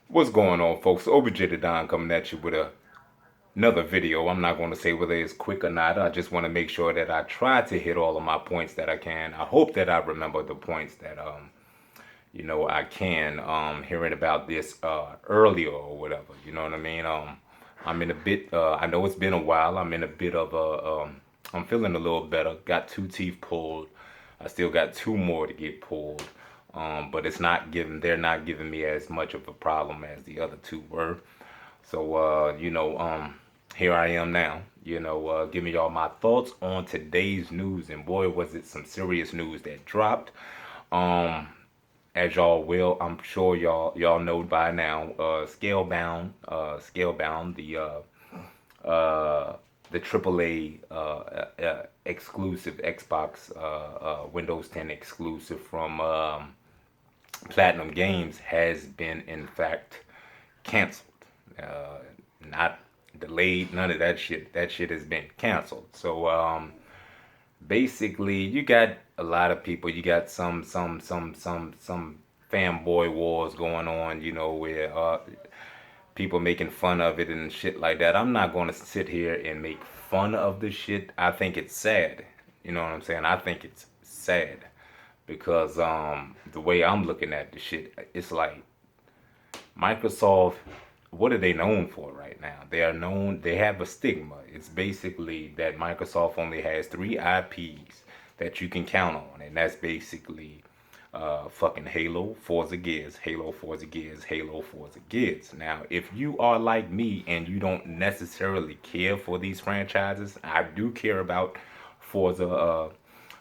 What's going on, folks? OBJ Don coming at you with another video. I'm not going to say whether it's quick or not. I just want to make sure that I try to hit all of my points that I can. I hope that I remember the points that I can. Hearing about this earlier or whatever. You know what I mean? I'm in a bit. I know it's been a while. I'm in a bit of a. I'm feeling a little better. Got two teeth pulled. I still got two more to get pulled. But it's not giving. They're not giving me as much of a problem as the other two were. So here I am now. Giving y'all my thoughts on today's news, and boy, was it some serious news that dropped. Um, as y'all will, I'm sure y'all know by now. Scalebound, the AAA exclusive Xbox Windows 10 exclusive from Platinum Games has been in fact canceled. Not delayed, none of that shit. That shit has been canceled. So basically you got a lot of people, you got some fanboy wars going on, where people making fun of it and shit like that. I'm not going to sit here and make fun of the shit. I think it's sad. You know what I'm saying? I think it's sad because the way I'm looking at the shit, it's like Microsoft, what are they known for right now? They have a stigma. It's basically that Microsoft only has three IPs that you can count on, and that's basically fucking Halo, Forza Gears, Halo, Forza Gears, Halo, Forza Gears. Now, if you are like me and you don't necessarily care for these franchises, I do care about Forza,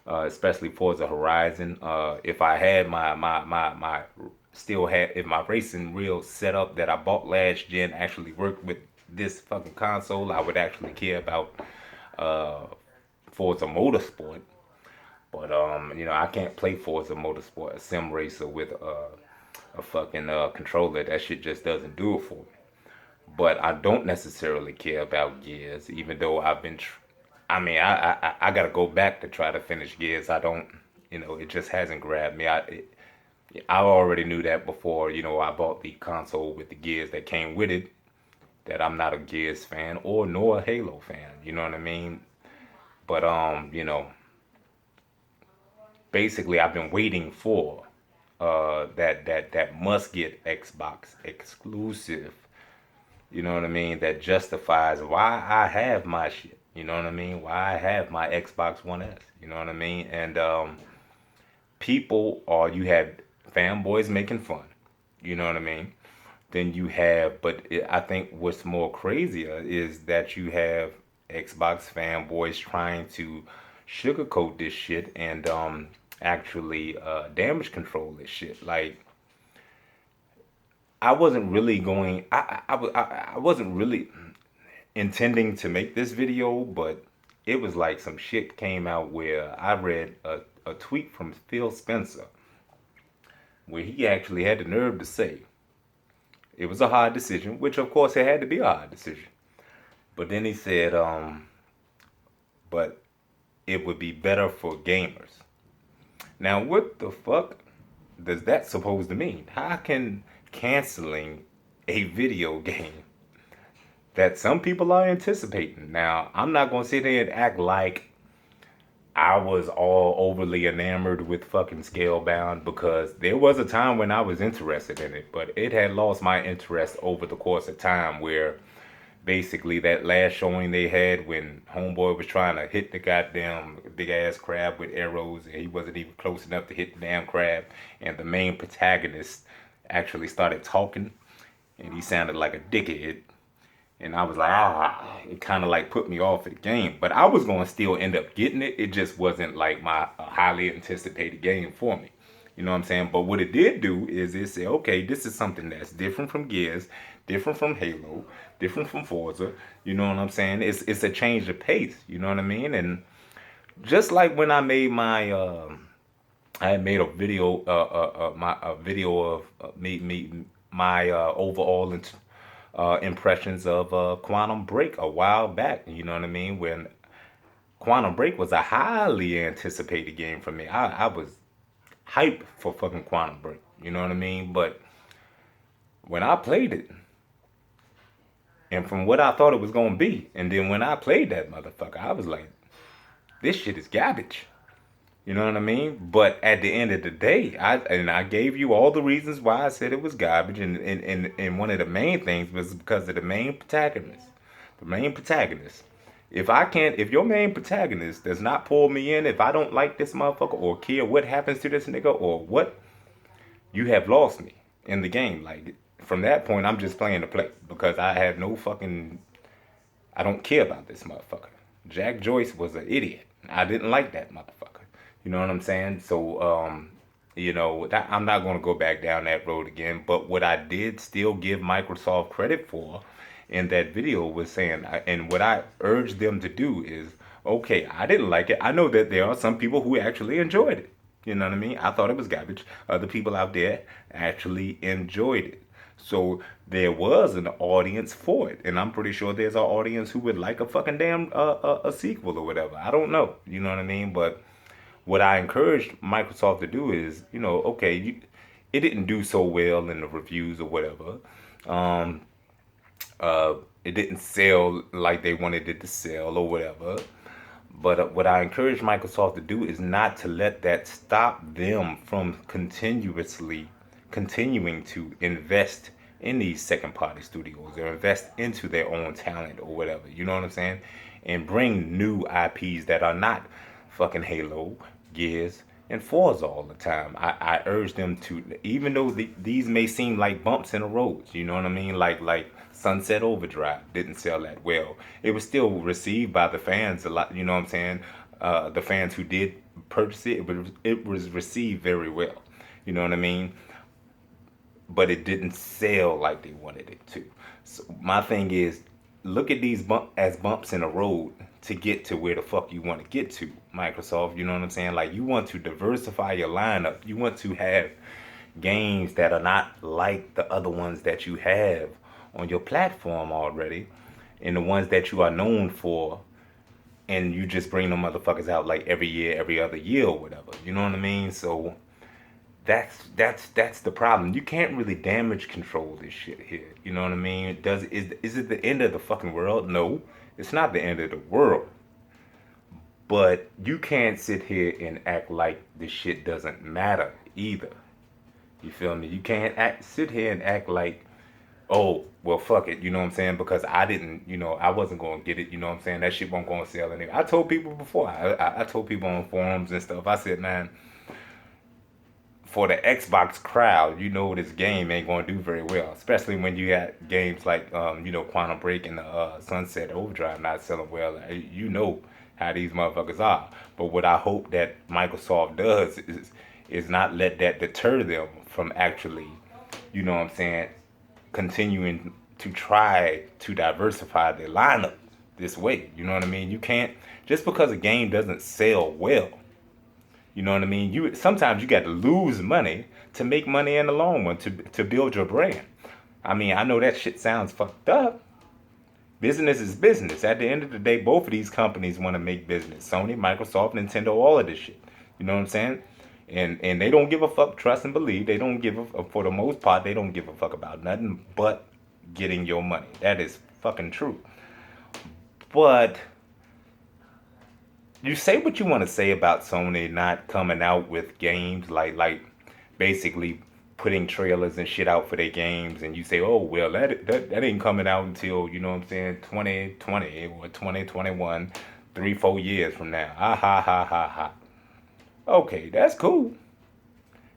especially Forza Horizon. If I had my still had if my racing reel setup that I bought last gen actually worked with this fucking console, I would actually care about uh, Forza Motorsport. But I can't play Forza Motorsport, a sim racer with a fucking controller. That shit just doesn't do it for me. But I don't necessarily care about Gears, even though I've been. I mean, I gotta go back to try to finish Gears. I don't, it just hasn't grabbed me. I already knew that before, I bought the console with the Gears that came with it. That I'm not a Gears fan or nor a Halo fan. You know what I mean? But basically I've been waiting for that must get Xbox exclusive. You know what I mean? That justifies why I have my shit. You know what I mean? Why I have my Xbox One S. You know what I mean? And people are you have fanboys making fun. You know what I mean? Then you have, but I think what's more crazier is that you have Xbox fanboys trying to sugarcoat this shit and actually damage control this shit. Like I wasn't really going, I wasn't really intending to make this video, but it was like some shit came out where I read a tweet from Phil Spencer where he actually had the nerve to say it was a hard decision, which of course it had to be a hard decision. But then he said, but it would be better for gamers. Now, what the fuck does that supposed to mean? How can canceling a video game that some people are anticipating? Now, I'm not going to sit here and act like I was all overly enamored with fucking Scalebound because there was a time when I was interested in it, but it had lost my interest over the course of time where basically that last showing they had when Homeboy was trying to hit the goddamn big ass crab with arrows and he wasn't even close enough to hit the damn crab and the main protagonist actually started talking and he sounded like a dickhead and I was like, it kind of like put me off of the game. But I was going to still end up getting it. It just wasn't like my highly anticipated game for me. You know what I'm saying? But what it did do is it said, okay, this is something that's different from Gears, different from Halo, different from Forza. You know what I'm saying? It's a change of pace. You know what I mean? And just like when I made my, I had made a video, my a video of me my overall impressions of Quantum Break a while back. You know what I mean? When Quantum Break was a highly anticipated game for me. I was hype for fucking Quantum Break. You know what I mean? But when I played it, and from what I thought it was gonna be, and then when I played that motherfucker, I was like, this shit is garbage. You know what I mean? But at the end of the day, I gave you all the reasons why I said it was garbage, and one of the main things was because of the main protagonist. The main protagonist. If your main protagonist does not pull me in, if I don't like this motherfucker or care what happens to this nigga or what, you have lost me in the game. Like from that point, I'm just playing to play because I have no fucking. I don't care about this motherfucker. Jack Joyce was an idiot. I didn't like that motherfucker. You know what I'm saying? So, I'm not going to go back down that road again. But what I did still give Microsoft credit for in that video was saying, and what I urged them to do is, okay, I didn't like it. I know that there are some people who actually enjoyed it. You know what I mean? I thought it was garbage. Other people out there actually enjoyed it. So there was an audience for it, and I'm pretty sure there's an audience who would like a fucking damn a sequel or whatever. I don't know, you know what I mean? But what I encouraged Microsoft to do is, okay, it didn't do so well in the reviews or whatever. Um, it didn't sell like they wanted it to sell or whatever. But what I encourage Microsoft to do is not to let that stop them from continuing to invest in these second party studios or invest into their own talent or whatever. You know what I'm saying? And bring new IPs that are not fucking Halo, Gears, and Forza all the time. I urge them to, even though these may seem like bumps in the roads, you know what I mean? Like Sunset Overdrive didn't sell that well. It was still received by the fans a lot, you know what I'm saying? The fans who did purchase it was received very well. You know what I mean? But it didn't sell like they wanted it to. So my thing is, look at these as bumps in the road to get to where the fuck you want to get to, Microsoft. You know what I'm saying? Like you want to diversify your lineup. You want to have games that are not like the other ones that you have on your platform already, and the ones that you are known for, and you just bring them motherfuckers out like every year, every other year or whatever. You know what I mean? So that's the problem. You can't really damage control this shit here. You know what I mean? Is it the end of the fucking world? No, it's not the end of the world. But you can't sit here and act like this shit doesn't matter either. You feel me? You can't sit here and act like, oh, well, fuck it. You know what I'm saying? Because I didn't, I wasn't going to get it. You know what I'm saying? That shit won't go on sale anyway. I told people before. I told people on forums and stuff. I said, man, for the Xbox crowd, this game ain't gonna do very well, especially when you got games like Quantum Break and Sunset Overdrive not selling well. You know how these motherfuckers are. But what I hope that Microsoft does is not let that deter them from actually, you know what I'm saying, continuing to try to diversify their lineup this way. You know what I mean? You can't, just because a game doesn't sell well, you know what I mean? Sometimes you got to lose money to make money in the long run to build your brand. I mean, I know that shit sounds fucked up. Business is business. At the end of the day, both of these companies want to make business. Sony, Microsoft, Nintendo, all of this shit. You know what I'm saying? And they don't give a fuck. Trust and believe. They don't give a, for the most part, they don't give a fuck about nothing but getting your money. That is fucking true. But you say what you want to say about Sony not coming out with games like basically putting trailers and shit out for their games, and you say, oh well, that ain't coming out until, you know what I'm saying, 2020 or 2021, 3-4 years from now. Ha ha ha ha ha. Okay, that's cool.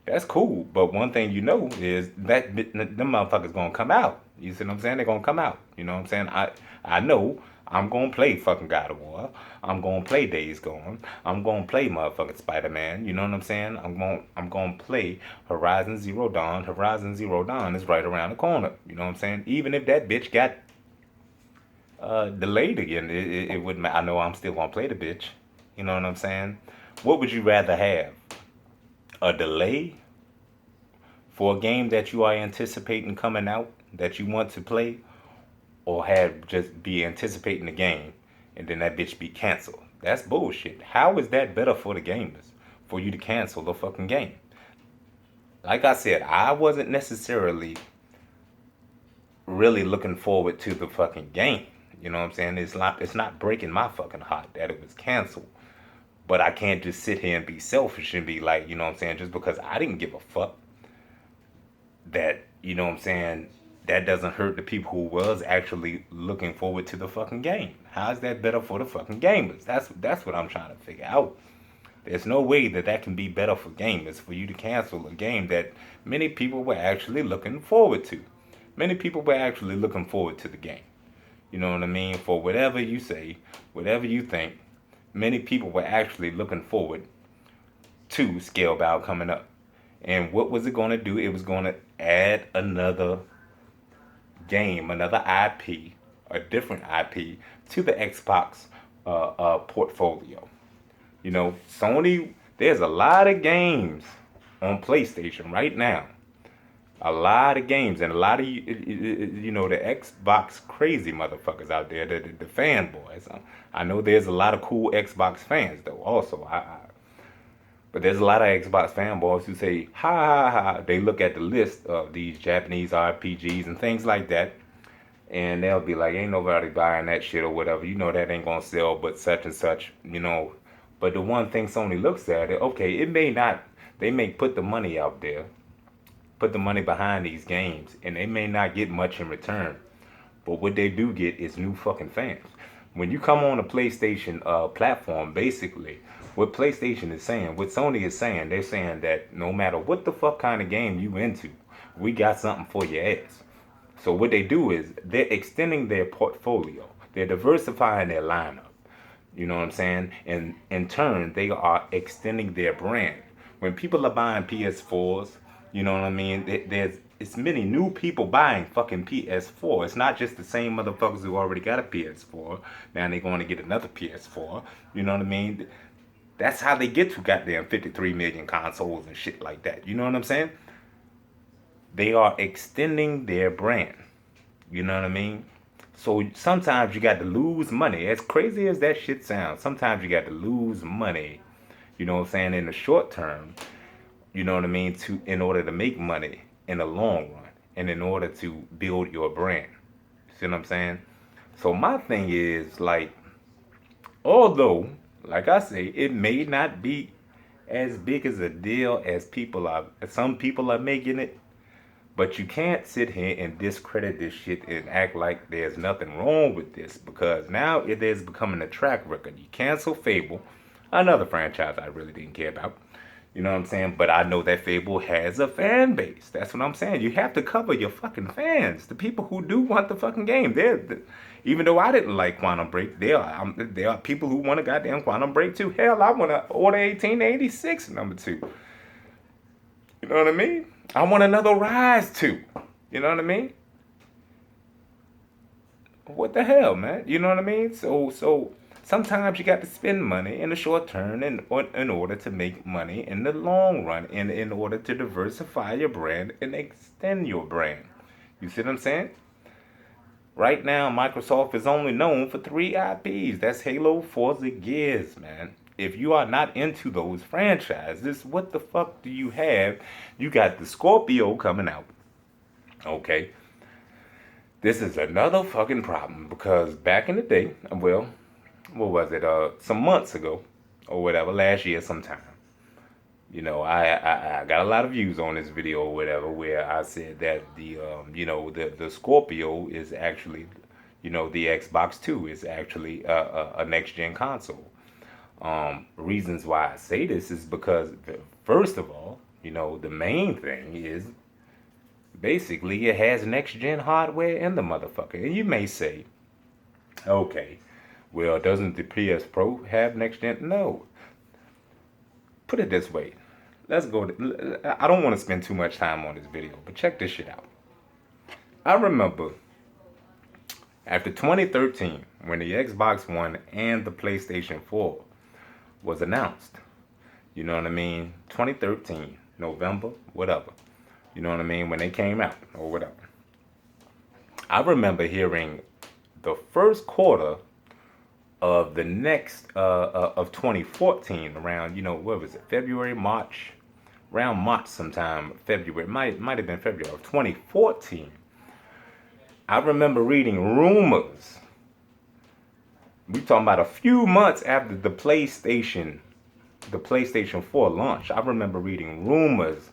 That's cool. But one thing you know is that them motherfuckers gonna come out. You see what I'm saying? They're gonna come out. You know what I'm saying? I know I'm gonna play fucking God of War. I'm gonna play Days Gone. I'm gonna play motherfucking Spider-Man. You know what I'm saying? I'm gonna play Horizon Zero Dawn. Horizon Zero Dawn is right around the corner. You know what I'm saying? Even if that bitch got delayed again, it wouldn't matter. I know I'm still gonna play the bitch. You know what I'm saying? What would you rather have? A delay for a game that you are anticipating coming out that you want to play, or have just be anticipating the game and then that bitch be canceled? That's bullshit. How is that better for the gamers for you to cancel the fucking game? Like I said, I wasn't necessarily really looking forward to the fucking game. You know what I'm saying? It's not breaking my fucking heart that it was canceled. But I can't just sit here and be selfish and be like, you know what I'm saying, just because I didn't give a fuck that, you know what I'm saying, that doesn't hurt the people who was actually looking forward to the fucking game. How is that better for the fucking gamers? That's what I'm trying to figure out. There's no way that that can be better for gamers for you to cancel a game that many people were actually looking forward to. Many people were actually looking forward to the game. You know what I mean? For whatever you say, whatever you think, many people were actually looking forward to Scalebound coming up. And what was it going to do? It was going to add another game, another IP, a different IP to the Xbox portfolio. You know, Sony, there's a lot of games on PlayStation right now. A lot of games and a lot of, you know, the Xbox crazy motherfuckers out there, the fanboys. I know there's a lot of cool Xbox fans, though, also. But there's a lot of Xbox fanboys who say, ha ha ha. They look at the list of these Japanese RPGs and things like that, and they'll be like, ain't nobody buying that shit or whatever. You know that ain't gonna sell, but such and such, you know. But the one thing Sony looks at it, okay, it may not, they may put the money out there, put the money behind these games, and they may not get much in return. But what they do get is new fucking fans. When you come on a PlayStation platform, basically, what PlayStation is saying, what Sony is saying, they're saying that no matter what the fuck kind of game you into, we got something for your ass. So what they do is they're extending their portfolio. They're diversifying their lineup. You know what I'm saying? And in turn, they are extending their brand. When people are buying PS4s, you know what I mean? It's many new people buying fucking PS4. It's not just the same motherfuckers who already got a PS4. Now they're going to get another PS4. You know what I mean? That's how they get to goddamn 53 million consoles and shit like that. You know what I'm saying? They are extending their brand. You know what I mean? So sometimes you got to lose money. As crazy as that shit sounds, sometimes you got to lose money, you know what I'm saying, in the short term, you know what I mean, in order to make money in the long run and in order to build your brand. See what I'm saying? So my thing is, like, although, like I say, it may not be as big as a deal as some people are making it, but you can't sit here and discredit this shit and act like there's nothing wrong with this, because now it is becoming a track record. You cancel Fable, another franchise I really didn't care about. You know what I'm saying? But I know that Fable has a fan base. That's what I'm saying. You have to cover your fucking fans. The people who do want the fucking game. Even though I didn't like Quantum Break, there are people who want a goddamn Quantum Break too. Hell, I want to Order 1886 #2. You know what I mean? I want another Rise 2. You know what I mean? What the hell, man? You know what I mean? So sometimes you got to spend money in the short term in order to make money in the long run, and in order to diversify your brand and extend your brand. You see what I'm saying? Right now, Microsoft is only known for 3 IPs. That's Halo, Forza, Gears, man. If you are not into those franchises, what the fuck do you have? You got the Scorpio coming out. Okay. This is another fucking problem, because back in the day, well, what was it? Some months ago, or whatever, last year sometime. You know, I got a lot of views on this video or whatever, where I said that the Scorpio is actually, you know, the Xbox 2 is actually a next gen console. Reasons why I say this is because, first of all, you know, the main thing is basically it has next gen hardware in the motherfucker. And you may say, okay, well, doesn't the PS Pro have next gen? No. Put it this way. Let's go. I don't want to spend too much time on this video, but check this shit out. I remember after 2013, when the Xbox One and the PlayStation 4 was announced. You know what I mean? 2013, November, whatever. You know what I mean? When they came out or whatever. I remember hearing the first quarter of the next of 2014, around, you know, what was it? February, March, around March sometime, February, might have been February of 2014. I remember reading rumors. We talking about a few months after the PlayStation 4 launch. I remember reading rumors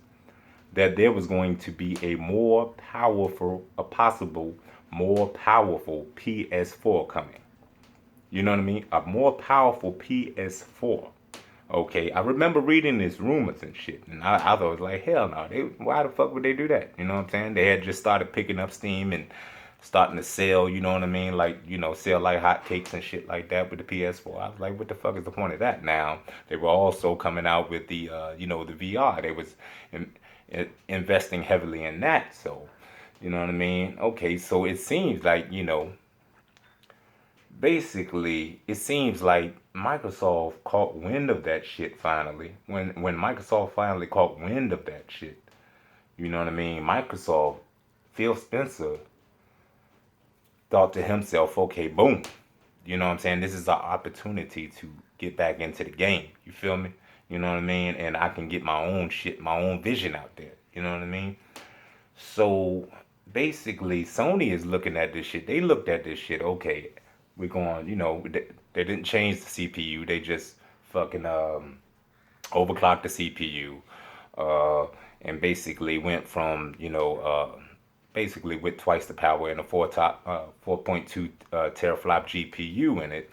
that there was going to be a possible more powerful PS4 coming. You know what I mean? A more powerful PS4. Okay, I remember reading these rumors and shit, and I was like, hell no, why the fuck would they do that? You know what I'm saying? They had just started picking up steam and starting to sell, you know what I mean? Like, sell like hotcakes and shit like that with the PS4. I was like, what the fuck is the point of that? Now, they were also coming out with the VR. They was investing heavily in that, so, you know what I mean? Okay, so it seems like, basically, it seems like Microsoft caught wind of that shit finally. When Microsoft finally caught wind of that shit, you know what I mean? Phil Spencer thought to himself, okay, boom. You know what I'm saying? This is an opportunity to get back into the game. You feel me? You know what I mean? And I can get my own shit, my own vision out there. You know what I mean? So basically, Sony is looking at this shit. They looked at this shit. Okay, we're going. They didn't change the CPU. They just fucking overclocked the CPU, uh, and basically went from basically with twice the power and a 4.2 teraflop GPU in it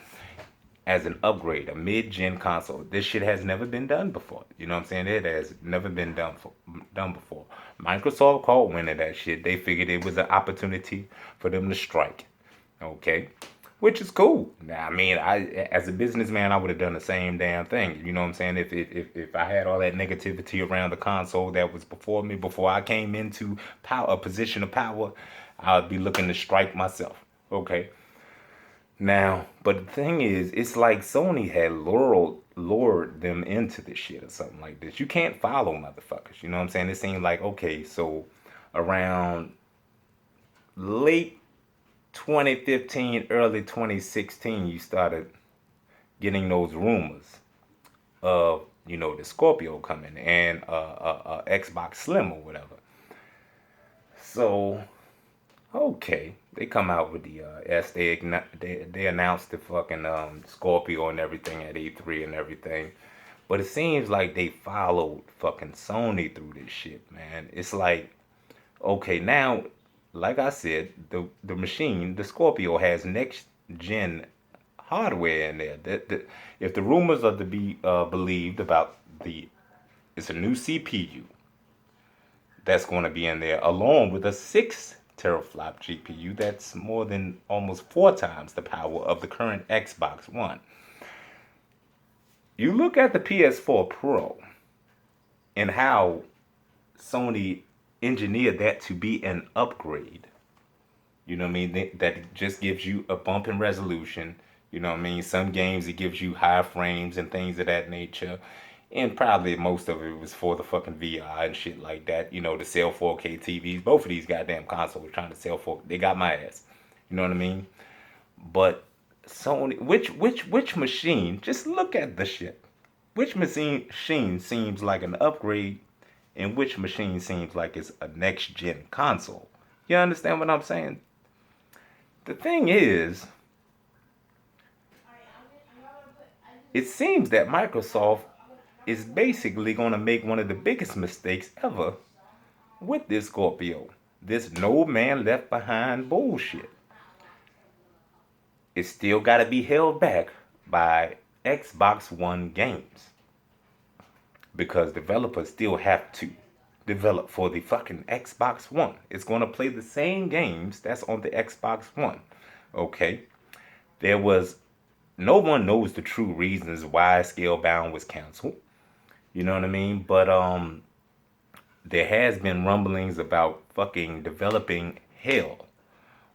as an upgrade, a mid-gen console. This shit has never been done before. You know what I'm saying? It has never been done before. Microsoft called winning that shit. They figured it was an opportunity for them to strike. Okay, which is cool. Now, I mean, as a businessman, I would have done the same damn thing. You know what I'm saying? If I had all that negativity around the console that was before me, before I came into a position of power, I'd be looking to strike myself. Okay. Now, but the thing is, it's like Sony had lured them into this shit or something like this. You can't follow motherfuckers. You know what I'm saying? It seemed like, okay, so around late 2015, early 2016, you started getting those rumors of, the Scorpio coming and Xbox Slim or whatever. So, okay, they come out with the they announced the fucking Scorpio and everything at E3 and everything. But it seems like they followed fucking Sony through this shit, man. It's like, okay, now, like I said, the Scorpio has next gen hardware in there. If the rumors are to be believed about it's a new CPU that's going to be in there, along with a 6 teraflop GPU that's more than almost 4 times the power of the current Xbox One. You look at the PS4 Pro and how Sony engineered that to be an upgrade. You know what I mean? That just gives you a bump in resolution. You know what I mean? Some games it gives you high frames and things of that nature. And probably most of it was for the fucking VR and shit like that. To sell 4K TVs. Both of these goddamn consoles trying to sell 4K. They got my ass. You know what I mean? But Sony, which machine? Just look at the shit. Which machine seems like an upgrade, and which machine seems like it's a next gen console? You understand what I'm saying? The thing is, it seems that Microsoft is basically going to make one of the biggest mistakes ever with this Scorpio. This no man left behind bullshit. It's still got to be held back by Xbox One games. Because developers still have to develop for the fucking Xbox One. It's going to play the same games that's on the Xbox One. Okay? No one knows the true reasons why Scalebound was canceled. You know what I mean? But there has been rumblings about fucking developing hell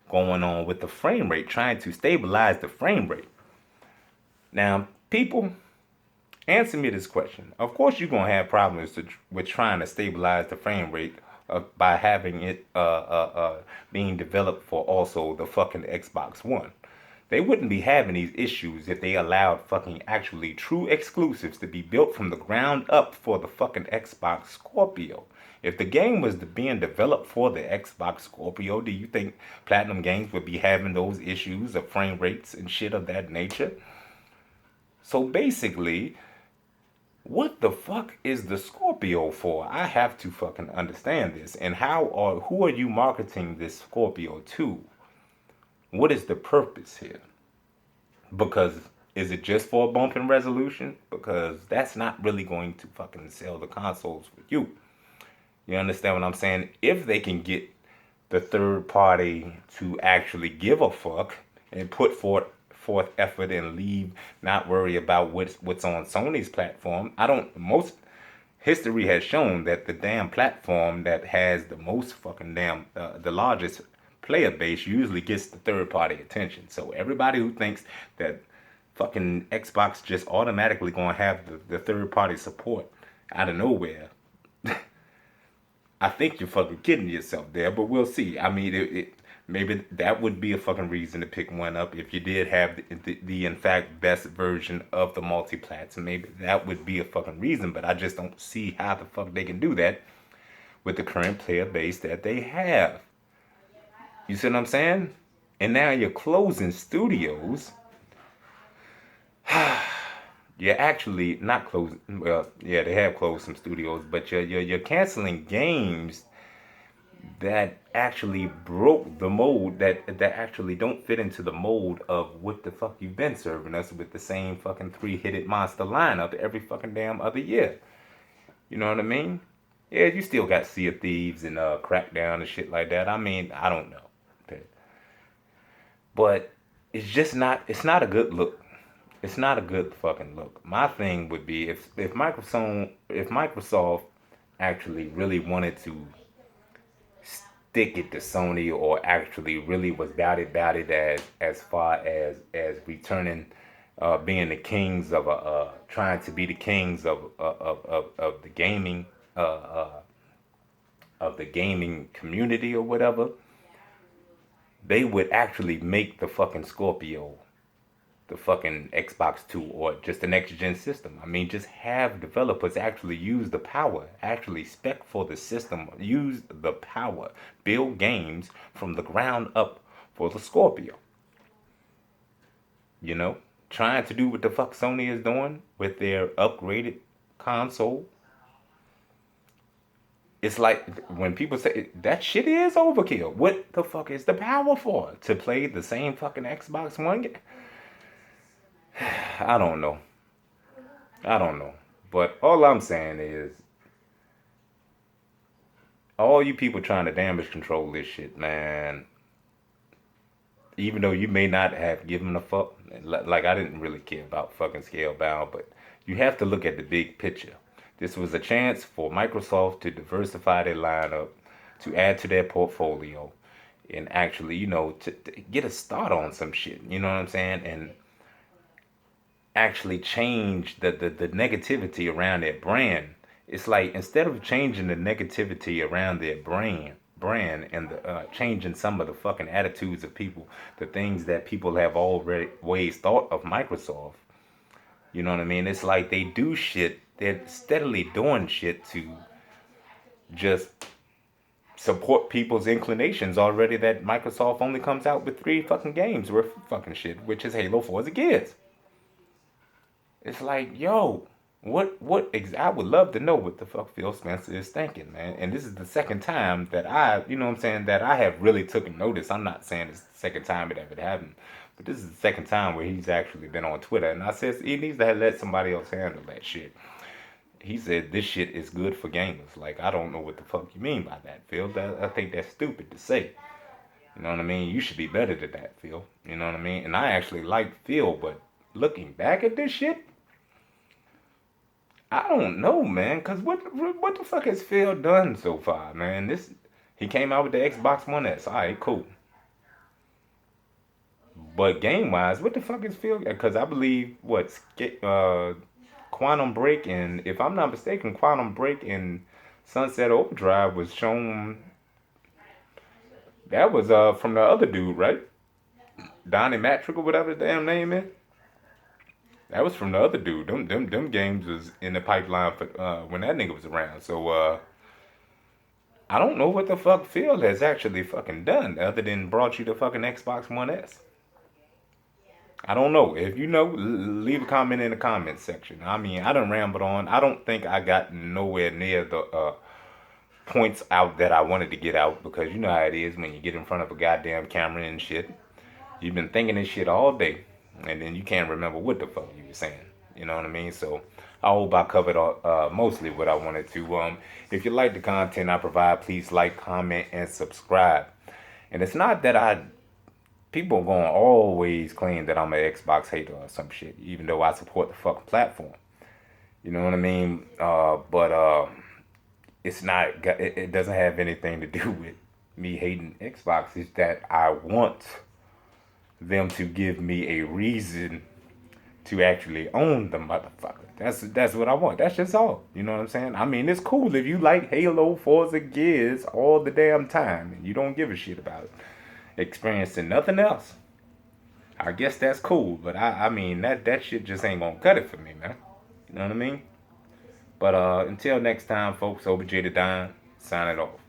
going on with the frame rate, trying to stabilize the frame rate. Now, people, answer me this question. Of course, you're gonna have problems with trying to stabilize the frame rate by having it being developed for also the fucking Xbox One. They wouldn't be having these issues if they allowed fucking actually true exclusives to be built from the ground up for the fucking Xbox Scorpio. If the game was being developed for the Xbox Scorpio, do you think Platinum Games would be having those issues of frame rates and shit of that nature? So basically, what the fuck is the Scorpio for? I have to fucking understand this. And who are you marketing this Scorpio to? What is the purpose here? Because is it just for a bump in resolution? Because that's not really going to fucking sell the consoles for you. You understand what I'm saying? If they can get the third party to actually give a fuck and put forth effort and leave, not worry about what's on Sony's platform. Most history has shown that the damn platform that has the most fucking the largest player base usually gets the third party attention. So everybody who thinks that fucking Xbox just automatically gonna have the third party support out of nowhere, I think you're fucking kidding yourself there, but we'll see. I mean, maybe that would be a fucking reason to pick one up if you did have the in fact best version of the multiplats. Maybe that would be a fucking reason, but I just don't see how the fuck they can do that with the current player base that they have. You see what I'm saying? And now you're closing studios. You're actually not closing. Well, yeah, they have closed some studios, but you're canceling games that actually broke the mold, that actually don't fit into the mold of what the fuck you've been serving us with the same fucking three-headed monster lineup every fucking damn other year. You know what I mean? Yeah, you still got Sea of Thieves and Crackdown and shit like that. I mean, I don't know. But it's not a good look. It's not a good fucking look. My thing would be if Microsoft actually really wanted to stick it to Sony, or actually really was about it as far as returning, being the kings of trying to be the kings of the gaming of the gaming community or whatever, they would actually make the fucking Scorpio the fucking Xbox 2 or just the next gen system. I mean, just have developers actually use the power, actually spec for the system, use the power, build games from the ground up for the Scorpio. You know, trying to do what the fuck Sony is doing with their upgraded console. It's like when people say that shit is overkill. What the fuck is the power for? To play the same fucking Xbox One game? I don't know. I don't know. But all I'm saying is, all you people trying to damage control this shit, man. Even though you may not have given a fuck, like I didn't really care about fucking Scalebound, but you have to look at the big picture. This was a chance for Microsoft to diversify their lineup, to add to their portfolio, and actually, to get a start on some shit. You know what I'm saying? And actually change the negativity around their brand. It's like, instead of changing the negativity around their brand and changing some of the fucking attitudes of people, the things that people have already ways thought of Microsoft. You know what I mean? It's like they do shit. They're steadily doing shit to just support people's inclinations already, that Microsoft only comes out with 3 fucking games worth of fucking shit, which is Halo, Forza, Gears. It's like, yo, I would love to know what the fuck Phil Spencer is thinking, man. And this is the second time that that I have really taken notice. I'm not saying it's the second time it ever happened, but this is the second time where he's actually been on Twitter. And I said he needs to let somebody else handle that shit. He said this shit is good for gamers. Like, I don't know what the fuck you mean by that, Phil. I think that's stupid to say. You know what I mean? You should be better than that, Phil. You know what I mean? And I actually like Phil, but looking back at this shit, I don't know, man. Cause what the fuck has Phil done so far, man? He came out with the Xbox One S. All right, cool. But game wise, what the fuck is Phil? Cause I believe Quantum Break, and if I'm not mistaken, Quantum Break and Sunset Overdrive was shown. That was from the other dude, right? Donnie Matrick or whatever the damn name is. That was from the other dude. Them games was in the pipeline for when that nigga was around. So I don't know what the fuck Phil has actually fucking done other than brought you the fucking Xbox One S. I don't know. If you know, leave a comment in the comment section. I mean, I done rambled on. I don't think I got nowhere near the points out that I wanted to get out because you know how it is when you get in front of a goddamn camera and shit. You've been thinking this shit all day, and then you can't remember what the fuck you were saying. You know what I mean? So I hope I covered mostly what I wanted to. If you like the content I provide, please like, comment, and subscribe. And it's not that people gonna always claim that I'm an Xbox hater or some shit, even though I support the fucking platform. You know what I mean? But it's not. It doesn't have anything to do with me hating Xbox. It's that I want them to give me a reason to actually own the motherfucker. That's what I want. That's just all. You know what I'm saying? I mean, it's cool if you like Halo, Forza, Gears all the damn time and you don't give a shit about it. Experiencing nothing else. I guess that's cool, but I mean that shit just ain't gonna cut it for me, man. You know what I mean? But until next time, folks, OBJ the Don, signing off.